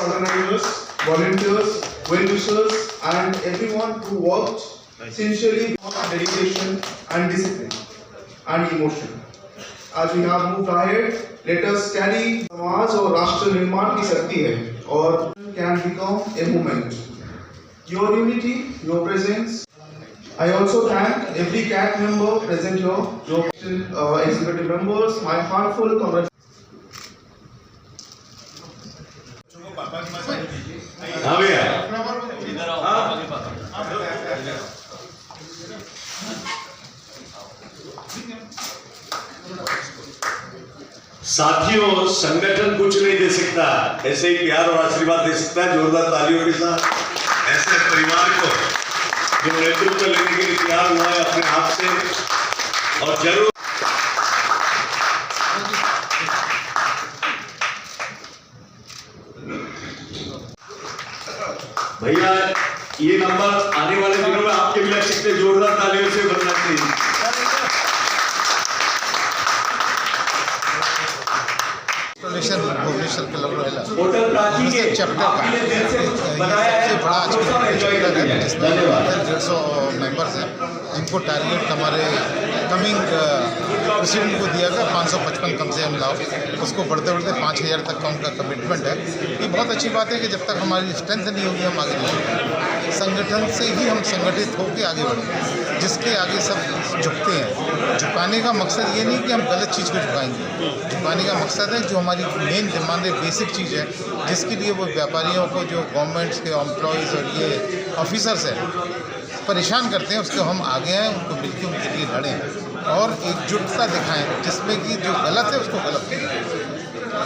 organizers, volunteers, well-wishers, and everyone who worked sincerely with dedication and discipline and emotion. As we have moved ahead, let us carry समाज और राष्ट्र निर्माण की शक्ति है और can become a movement. Your unity, your presence. I also thank every CAT member present here, your executive members, my heartfelt congratulations. साथियों, संगठन कुछ नहीं दे सकता, ऐसे ही प्यार और आशीर्वाद दे सकता है जोरदार तालियों के साथ ऐसे परिवार को जो नेतृत्व लेने के लिए तैयार हुआ है अपने हाथ से। और जरूर भैया, ये नंबर आने वाले दिनों में आपके भी लग सकते हैं, जोरदार तालियों से बनना चाहिए। भुवनेश्वर के होटल चैप्टर का सबसे बड़ा आज चैप्टर है जिसमें 150 मेंबर्स हैं। इनको टारगेट हमारे कमिंग प्रेसिडेंट को दिया गया 555 कम से कम लाओ, उसको बढ़ते बढ़ते 5000 तक का उनका कमिटमेंट है। ये बहुत अच्छी बात है कि जब तक हमारी स्ट्रेंथ नहीं होगी हम आगे नहीं बढ़ेंगे। संगठन से ही हम संगठित होकर आगे बढ़ेंगे, जिसके आगे सब झुकते हैं। झुकाने का मकसद ये नहीं कि हम गलत चीज़ को झुकाएंगे, झुकाने का मकसद है जो हमारी मेन डिमांड है, बेसिक चीज़ है, जिसके लिए वो व्यापारियों को जो गवर्नमेंट्स के एम्प्लॉयज़ और ये ऑफिसर्स हैं परेशान करते हैं, उसको हम आगे हैं, उनको मिलकर उनके लिए लड़ें और एकजुटता दिखाएं, जिसमें कि जो गलत है उसको गलत करें।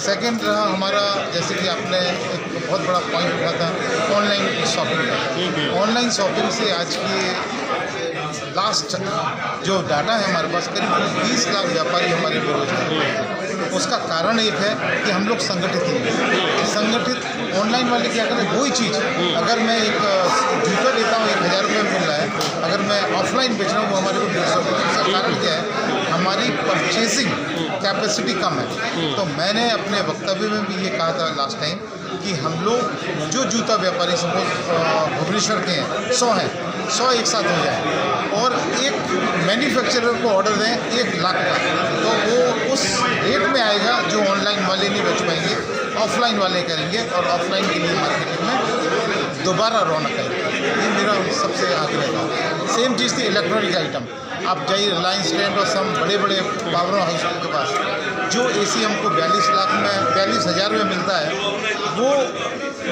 सेकेंड रहा हमारा, जैसे कि आपने एक बहुत बड़ा पॉइंट उठा था ऑनलाइन शॉपिंग का। ऑनलाइन शॉपिंग से आज की लास्ट जो डाटा है हमारे पास, करीब 20 लाख व्यापारी हमारे बेरोजगार हैं। उसका कारण एक है कि हम लोग संगठित नहीं। संगठित ऑनलाइन वाले क्या करें, वही चीज़ अगर मैं एक जूता लेता हूँ 1000 रुपये में मिल रहा है, अगर मैं ऑफलाइन बेच रहा हूँ वो हमारे को 150 रुपये। उसका कारण क्या है, हमारी परचेसिंग कैपेसिटी कम है। तो मैंने अपने वक्तव्य में भी ये कहा था लास्ट टाइम कि हम लोग जो जूता व्यापारी सपोज भुवनेश्वर के हैं 100 हैं, 100 एक साथ हो जाए और एक मैन्युफैक्चरर को ऑर्डर दें 1 लाख का, तो वो उस रेट में आएगा जो ऑनलाइन वाले नहीं बेच पाएंगे, ऑफलाइन वाले करेंगे और ऑफलाइन के लिए मार्केटिंग में दोबारा रौनक आएगी। ये मेरा सबसे आग्रह था। सेम चीज़ थी इलेक्ट्रॉनिक आइटम। आप जाइए रिलायंस ट्रेंड और सब बड़े बड़े पावर हाउस के पास, जो एसी हमको 42 हज़ार में मिलता है, वो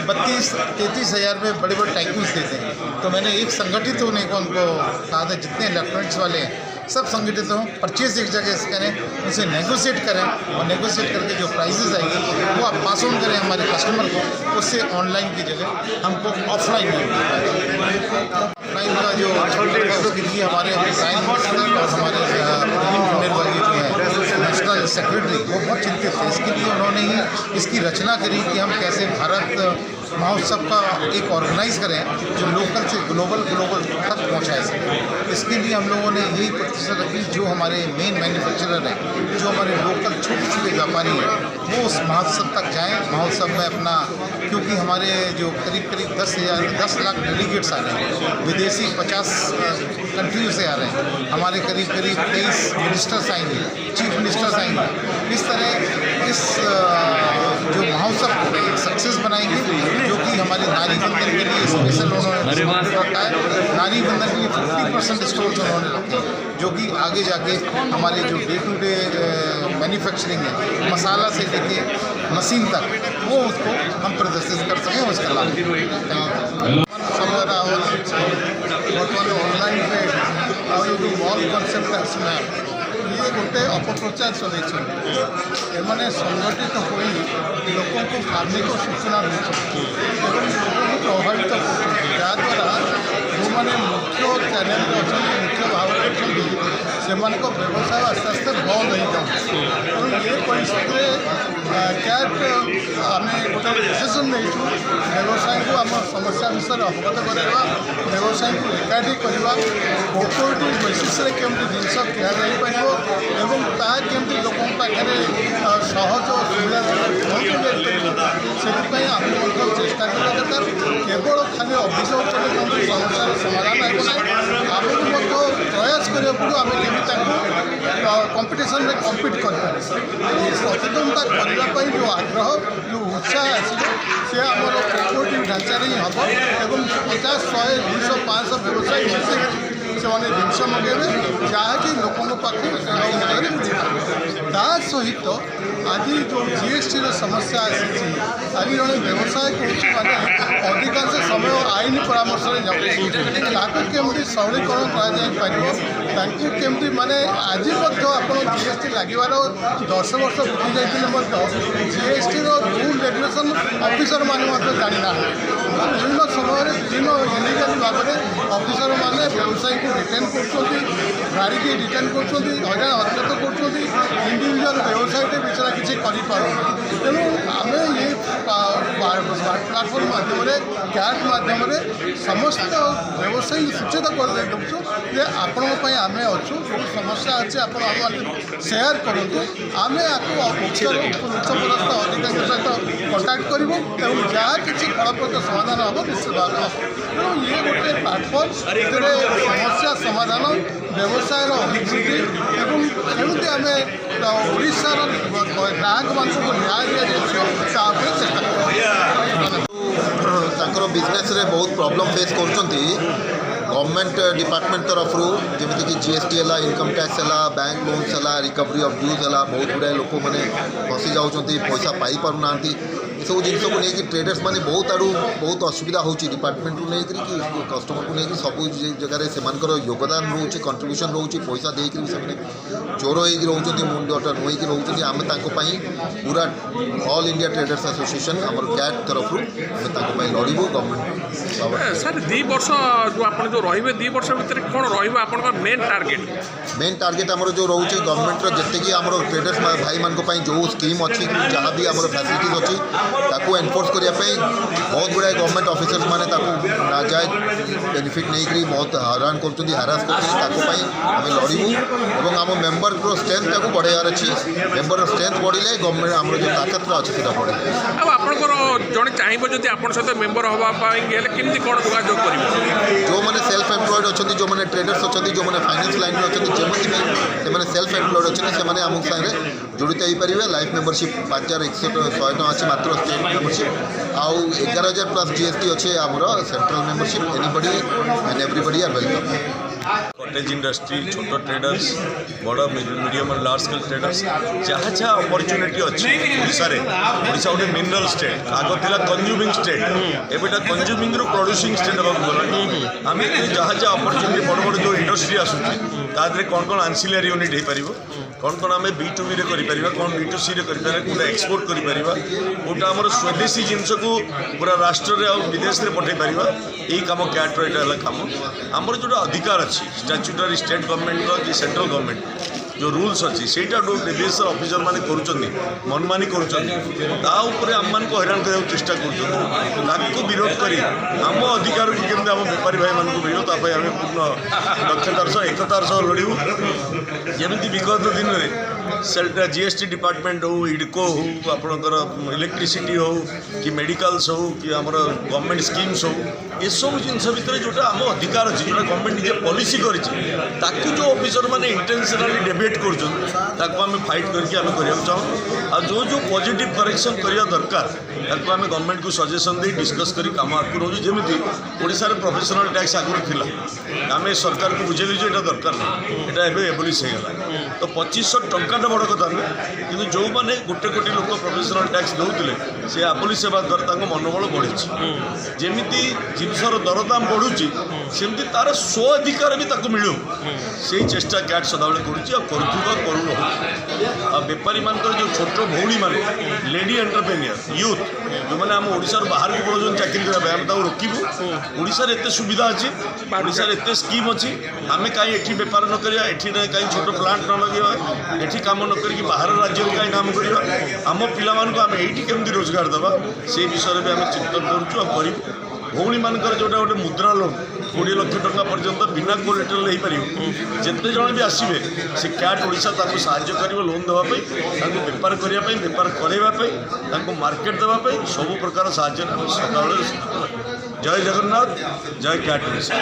32-33 हज़ार में बड़े बड़े टाइकून्स देते हैं। तो मैंने एक संगठित होने को उनको कहा था, जितने इलेक्ट्रॉनिक्स वाले हैं सब संगठित हों, परचेज एक जगह से करें, उनसे नेगोशिएट करें और नेगोशिएट करके जो प्राइसेस आएंगे वो आप पास ऑन करें हमारे कस्टमर को। उससे ऑनलाइन की जगह हमको ऑफलाइन में ऑफलाइन का जो उसके लिए हमारे प्राइम मिनिस्टर और हमारे निर्वाही जो है नेशनल सेक्रेटरी, वो बहुत चिंतित थे। इसके लिए उन्होंने ही इसकी रचना करी कि हम कैसे भारत महोत्सव का एक ऑर्गेनाइज करें जो लोकल से ग्लोबल तक पहुंचाए सकें। इसके लिए हम लोगों ने यही प्रतिशत रखी, जो हमारे मेन मैन्युफैक्चरर हैं, जो हमारे लोकल छोटे व्यापारी हैं, वो उस महोत्सव तक जाएं। महोत्सव में अपना, क्योंकि हमारे जो करीब 10 लाख डेलीगेट्स आ रहे हैं, विदेशी 50 कंट्रियों से आ रहे हैं, हमारे करीब 23 मिनिस्टर्स आएंगे, चीफ मिनिस्टर्स आएंगे। इस तरह इस जो महोत्सव को एक सक्सेस बनाएंगे, जो कि हमारे नारी बंधन के लिए स्पेशल उन्होंने रखा है। नारी बंधन के लिए 50% स्टोर्स उन्होंने रखे हैं, जो कि आगे जाके हमारे जो डे टू डे मैन्युफैक्चरिंग है, मसाला से लेके मशीन तक, वो उसको हम प्रदर्शित कर सकें, उसका लाभ। ବର୍ତ୍ତମାନ ଅନଲାଇନ୍ରେ ଆଉ ଯେଉଁ ମଲ୍ କନସେପ୍ଟ ଆସିଲାଣି, ଇଏ ଗୋଟେ ଅପପ୍ରଚାର ଚଲେଇଛନ୍ତି। ଏମାନେ ସଂଗଠିତ ହୋଇ ଲୋକଙ୍କୁ ଧାର୍ମିକ ସୂଚନା ଦେଉଛନ୍ତି ଏବଂ ଲୋକଙ୍କୁ ପ୍ରଭାବିତ କରୁଛନ୍ତି, ଯାହାଦ୍ୱାରା ଯେଉଁମାନେ ମୁଖ୍ୟ ଚ୍ୟାନେଲରେ ଅଛନ୍ତି, ମୁଖ୍ୟ ଭାବରେ ଅଛନ୍ତି, ସେମାନଙ୍କ ବ୍ୟବସାୟ ଆସ୍ତେ ଆସ୍ତେ ବନ୍ଦ ହୋଇଯାଉଛି। ତେଣୁ ଏ ପରିସ୍ଥିତିରେ କ୍ୟାଟ୍ ଆମେ ଗୋଟେ ଡିସିସନ୍ ନେଇଛୁ, ବ୍ୟବସାୟୀଙ୍କୁ ଆମ ସମସ୍ୟା ବିଷୟରେ ଅବଗତ କରାଇବା, ବ୍ୟବସାୟୀଙ୍କୁ ଏକାଠି କରିବା, କୋପରେଟିଭ୍ ବେସିସ୍ରେ କେମିତି ଜିନିଷ କିଣାଯାଇପାରିବ ଏବଂ ତାହା କେମିତି ଲୋକଙ୍କ ପାଖରେ ସହଜ ଓ ସୁବିଧାରେ ପହଞ୍ଚି ଯାଇପାରିବ, ସେଥିପାଇଁ ଆମେ ମଧ୍ୟ केवल खाली अभियोग कले समस्या समाधान आगक प्रयास करा पड़ो आम कंपिटिशन में कम्पिट कर सचेतनता करने जो आग्रह जो उत्साह आस आमर कोऑपरेटिव ढांचार ही हम एवं 50, 100, 200, 500 व्यवसायी मिसे जिनस मगेबे जहाँकि लोकों पाखे ता सहित आज जो जीएसटी समस्या आसी आज जड़े व्यवसाय मैंने अधिकांश समय आईन परामर्श केमती सरलीकरण करमती माने आज आप जीएसटी लगे 10 वर्ष बीती जाते जीएसटी रूल रेगुलेशन ऑफिसर मैंने जानी ना विभिन्न समय विभिन्न इलिगल भाव में ऑफिसर मैंने व्यवसायी को रिटेन कर गाड़ी की रिटेन कर हजान हरकत कर इंडिविजुअल व्यवसाय बेचारा किसी तेणु आम ये प्लाटफर्म मध्यम कैट मध्यम समस्त व्यवसायी सूचित कर दूँ जे आपण आम अच्छु जो समस्या अच्छे आप सेयार करूँ आम आपको उच्चपदस्थ अधिकारी सहित कंटाक्ट करूँ और जहाँ किसी फलप्रद समाधान हम निश्चित भाव तेणु ये गोटे प्लाटफर्म समस्या समाधान व्यवसाय अभिवृद्धि एवं केमती आम ओडिशार ग्राहक मानक न्याय दि चेष्टा बिजनेस रे बहुत प्रॉब्लम फेस करछंती गवर्नमेंट डिपार्टमेंट तरफ जमीक जीएसटी है इनकम टैक्स है बैंक लोन्स है रिकवरी ऑफ ड्यूज है बहुत गुड़ाए लोक मैंने फसी जाऊँच पैसा पाई पार ना सब जिनस को लेकिन ट्रेडर्स मैंने बहुत आड़ू बहुत असुविधा होची डिपार्टमेंट को लेकर कि कस्टमर को लेकर सब जगह से योगदान रोचे कंट्रीब्यूशन रोचे पैसा देकर से चोर हो मुंडटा नुईक रोचे आम पूरा ऑल इंडिया ट्रेडर्स एसोसिएशन आम कैट तरफ आम लड़ू गवर्नमेंट सर 2 वर्ष जो आप जो रे 2 वर्ष भितर कौन रहा मेन टार्गेट आमर जो रोचे गवर्नमेंट जिते आम ट्रेडर्स भाई मान जो स्कीम अच्छी जहाँ भी आम फैसिलिटीज अच्छी ताकू एनफोर्स करने बहुत गुड़ाए गवर्नमेंट ऑफिसर्स मैंने नाजायज बेनिफिट नहीं बहुत हैरान कर हारास कर लड़ू और आम मेम्बर स्ट्रेंथ बढ़ार अच्छी मेम्बर स्ट्रेंथ बढ़े गवर्नमेंट आम जो ताकत अच्छे से बढ़े आप जड़े चाहिए जब आप सहित मेम्बर हाँके कमी कौन जोगाजोग कर जो मैंने सेल्फ एम्प्लॉयड अच्छा जो मैंने ट्रेडर्स अच्छा जो मैंने फाइनेंस लाइन में अच्छा जमी भी से सेल्फ एम्प्लॉयड अच्छा से आम सागे जड़ित हो पारे लाइफ मेम्बरशिप 5100 अच्छे मात्र स्टेट मेम्बरशिप आउ 11,000 प्लस जीएसटी अच्छे आमर central membership anybody and everybody are welcome cottage industry छोट ट्रेडर्स बड़ मीडियम और लार्ज स्केल ट्रेडर्स जहाँ जहाँ अपरच्युनिटी अच्छी ओडिशा गोटे मिनरल स्टेट आग था कंज्यूमिंग स्टेट एबेटा कंज्यूमिंग रु प्रोड्यूसिंग स्टेट होगा आम जहाँ जहाँ अपरच्युनिटी बड़ बड़ जो इंडस्ट्री आसूची तादे कौन कौन आंसिलरी यूनिट हो पार कौन कौन आम B2B कौन B2C कौटा एक्सपोर्ट करोटा आम स्वदेशी जिनस को पूरा राष्ट्र में विदेश में पठे पार यही कम कैट्र यहाँ कम आमर जो अधिकार अच्छी स्टैट्यूटरी स्टेट गवर्नमेंट कि सेंट्रल गवर्नमेंट जो रूल्स अच्छी से विदेश ऑफिसर मैंने मनमानी कर आम मान हैरान करने चेष्टा कर विरोध कर आम अधिकार को केमती आम बेपारी भाई मान मिलू ताप आम पूर्ण दक्षतार सह एकतार सह लड़ू जमी विगत दिन में सेल्टा जीएसटी डिपार्टमेंट हो इडको हो आपणकर इलेक्ट्रिसिटी हो कि मेडिकल्स हो कि आमर गवर्नमेंट स्कीम्स हो ये सब जिनस भितर जोटा आम अधिकार अच्छी जो गवर्नमेंट निजे पॉलिसी करी जो ऑफिसर मैंने इंटेंशनली डेविएट कर फाइट करके आम करने चाहूँ आ जो पॉजिटिव करेक्शन करने दरकार ताको आम गवर्नमेंट को सजेशन दे डिस्कस कर कम आगे रोज जमी ओडिशा रे प्रोफेशनल टैक्स आगुरी थिला आम सरकार को बुझेलु जो यहाँ दरकार ना यहाँ एवं एबोलिश होगा तो 2500 टंका बड़ कथा नुहे कि जो मैंने गोटे कोटी लोक प्रोफेशनल टैक्स दौले से आबोलिश होगा द्वारा मनोबल बढ़ी जमी जिनसर दरदाम बढ़ुची सेमती तार स्व अधिकार भी मिलू से चेष्टा कैट सदाबले कर बेपारी मान जो छोट भौणी मैंने लेडी एंटरप्रेन्योर यूथ जो मैंने आम ओडिशार बाहर को पड़ोन चाकरी करने आम रोकबू ओडिशार एत सुविधा अच्छी ओडिशार एत स्कीम अच्छी आम कहीं एटी बेपार न करिया कहीं छोट प्लांट न लगे एटी काम न करी बाहर राज्य में कहीं काम करवा आम पिला आम ये केमती रोजगार देवा से विषय में आम चिंतन करूँ भौणी मानकर जोटा गोटे मुद्रा लोन 20 लाख टका पर्यंत बिना कोलेटरल हो पार जिते जन भी आसवे से क्याट ओडिशा साहाय्य कर लोन देवाई बेपार करने बेपार करवाई मार्केट देवाई सब प्रकार साहाय्य सदा जय जगन्नाथ जय क्याट ओडिशा।